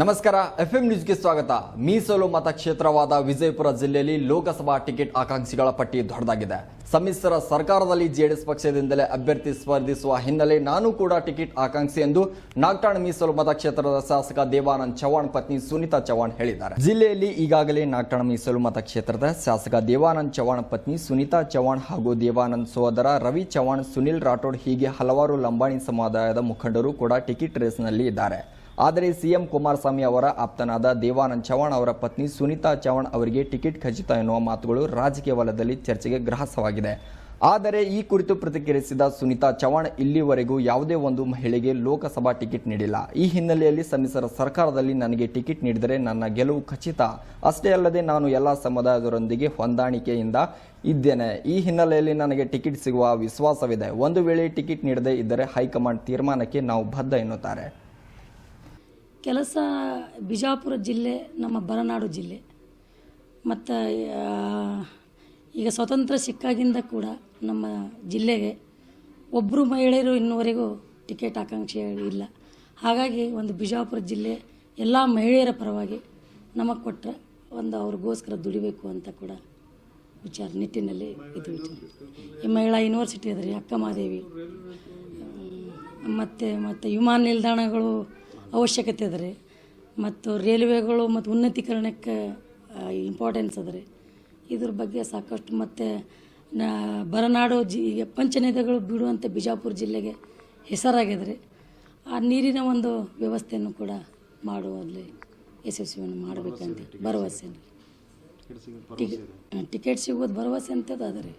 ನಮಸ್ಕಾರ ಎಫ್ಎಂ ನ್ಯೂಸ್ಗೆ ಸ್ವಾಗತ. ಮೀಸಲು ಮತಕ್ಷೇತ್ರವಾದ ವಿಜಯಪುರ ಜಿಲ್ಲೆಯಲ್ಲಿ ಲೋಕಸಭಾ ಟಿಕೆಟ್ ಆಕಾಂಕ್ಷಿಗಳ ಪಟ್ಟಿ ದೊಡ್ಡದಾಗಿದೆ. ಸಮ್ಮಿಶ್ರ ಸರ್ಕಾರದಲ್ಲಿ ಜೆಡಿಎಸ್ ಪಕ್ಷದಿಂದಲೇ ಅಭ್ಯರ್ಥಿ ಸ್ಪರ್ಧಿಸುವ ಹಿನ್ನೆಲೆ ನಾನು ಕೂಡ ಟಿಕೆಟ್ ಆಕಾಂಕ್ಷಿ ಎಂದು ನಾಗಠಾಣ ಮೀಸಲು ಮತಕ್ಷೇತ್ರದ ಶಾಸಕ ದೇವಾನಂದ್ ಚವ್ಹಾಣ್ ಪತ್ನಿ ಸುನೀತಾ ಚವ್ಹಾಣ್ ಹೇಳಿದ್ದಾರೆ. ಜಿಲ್ಲೆಯಲ್ಲಿ ಈಗಾಗಲೇ ನಾಗಠಾಣ ಮೀಸಲು ಮತಕ್ಷೇತ್ರದ ಶಾಸಕ ದೇವಾನಂದ್ ಚವ್ಹಾಣ್ ಪತ್ನಿ ಸುನೀತಾ ಚವ್ಹಾಣ್ ಹಾಗೂ ದೇವಾನಂದ್ ಸಹೋದರ ರವಿ ಚವ್ಹಾಣ್, ಸುನಿಲ್ ರಾಠೋಡ್ ಹೀಗೆ ಹಲವಾರು ಲಂಬಾಣಿ ಸಮುದಾಯದ ಮುಖಂಡರು ಕೂಡ ಟಿಕೆಟ್ ರೇಸ್ನಲ್ಲಿ ಇದ್ದಾರೆ. ಆದರೆ ಸಿಎಂ ಕುಮಾರಸ್ವಾಮಿ ಅವರ ಆಪ್ತನಾದ ದೇವಾನಂದ್ ಚವ್ಹಾಣ್ ಅವರ ಪತ್ನಿ ಸುನೀತಾ ಚವ್ಹಾಣ್ ಅವರಿಗೆ ಟಿಕೆಟ್ ಖಚಿತ ಎನ್ನುವ ಮಾತುಗಳು ರಾಜಕೀಯ ವಲಯದಲ್ಲಿ ಚರ್ಚೆಗೆ ಗ್ರಾಸವಾಗಿದೆ. ಆದರೆ ಈ ಕುರಿತು ಪ್ರತಿಕ್ರಿಯಿಸಿದ ಸುನೀತಾ ಚವ್ಹಾಣ್, ಇಲ್ಲಿವರೆಗೂ ಯಾವುದೇ ಒಂದು ಮಹಿಳೆಗೆ ಲೋಕಸಭಾ ಟಿಕೆಟ್ ನೀಡಿಲ್ಲ. ಈ ಹಿನ್ನೆಲೆಯಲ್ಲಿ ಸಮ್ಮಿಶ್ರ ಸರ್ಕಾರದಲ್ಲಿ ನನಗೆ ಟಿಕೆಟ್ ನೀಡಿದರೆ ನನ್ನ ಗೆಲುವು ಖಚಿತ. ಅಷ್ಟೇ ಅಲ್ಲದೆ ನಾನು ಎಲ್ಲ ಸಮುದಾಯದವರೊಂದಿಗೆ ಹೊಂದಾಣಿಕೆಯಿಂದ ಇದ್ದೇನೆ. ಈ ಹಿನ್ನೆಲೆಯಲ್ಲಿ ನನಗೆ ಟಿಕೆಟ್ ಸಿಗುವ ವಿಶ್ವಾಸವಿದೆ. ಒಂದು ವೇಳೆ ಟಿಕೆಟ್ ನೀಡದೇ ಇದ್ದರೆ ಹೈಕಮಾಂಡ್ ತೀರ್ಮಾನಕ್ಕೆ ನಾವು ಬದ್ಧ ಎನ್ನುತ್ತಾರೆ. ಕೆಲಸ ಬಿಜಾಪುರ ಜಿಲ್ಲೆ ನಮ್ಮ ಬರನಾಡು ಜಿಲ್ಲೆ ಮತ್ತು ಈಗ ಸ್ವತಂತ್ರ ಸಿಕ್ಕಾಗಿಂದ ಕೂಡ ನಮ್ಮ ಜಿಲ್ಲೆಗೆ ಒಬ್ಬರು ಮಹಿಳೆಯರು ಇನ್ನುವರೆಗೂ ಟಿಕೆಟ್ ಆಕಾಂಕ್ಷೆ ಇಲ್ಲ. ಹಾಗಾಗಿ ಒಂದು ಬಿಜಾಪುರ ಜಿಲ್ಲೆ ಎಲ್ಲ ಮಹಿಳೆಯರ ಪರವಾಗಿ ನಮಗೆ ಕೊಟ್ಟರೆ ಒಂದು ಅವ್ರಿಗೋಸ್ಕರ ದುಡಿಬೇಕು ಅಂತ ಕೂಡ ನಿಟ್ಟಿನಲ್ಲಿ ಇದು ಈ ಮಹಿಳಾ ಯೂನಿವರ್ಸಿಟಿ ಅದ ರೀ ಅಕ್ಕಮಹಾದೇವಿ, ಮತ್ತು ವಿಮಾನ ನಿಲ್ದಾಣಗಳು ಅವಶ್ಯಕತೆ ಅದ ರೀ, ಮತ್ತು ರೈಲ್ವೆಗಳು ಮತ್ತು ಉನ್ನತೀಕರಣಕ್ಕೆ ಇಂಪಾರ್ಟೆನ್ಸ್ ಅದ ರೀ. ಇದ್ರ ಬಗ್ಗೆ ಸಾಕಷ್ಟು ಮತ್ತು ಬರನಾಡು ಪಂಚನದಿಗಳು ಬಿಡುವಂತೆ ಬಿಜಾಪುರ ಜಿಲ್ಲೆಗೆ ಹೆಸರಾಗಿದೆ ರೀ. ಆ ನೀರಿನ ಒಂದು ವ್ಯವಸ್ಥೆಯನ್ನು ಕೂಡ ಮಾಡುವಲ್ಲಿ ಯಶಸ್ವಿಯನ್ನು ಮಾಡಬೇಕಂತ ಭರವಸೆ. ಟಿಕೆಟ್ ಸಿಗೋದು ಭರವಸೆ ಅಂತದ್ದು ಅದ ರೀ.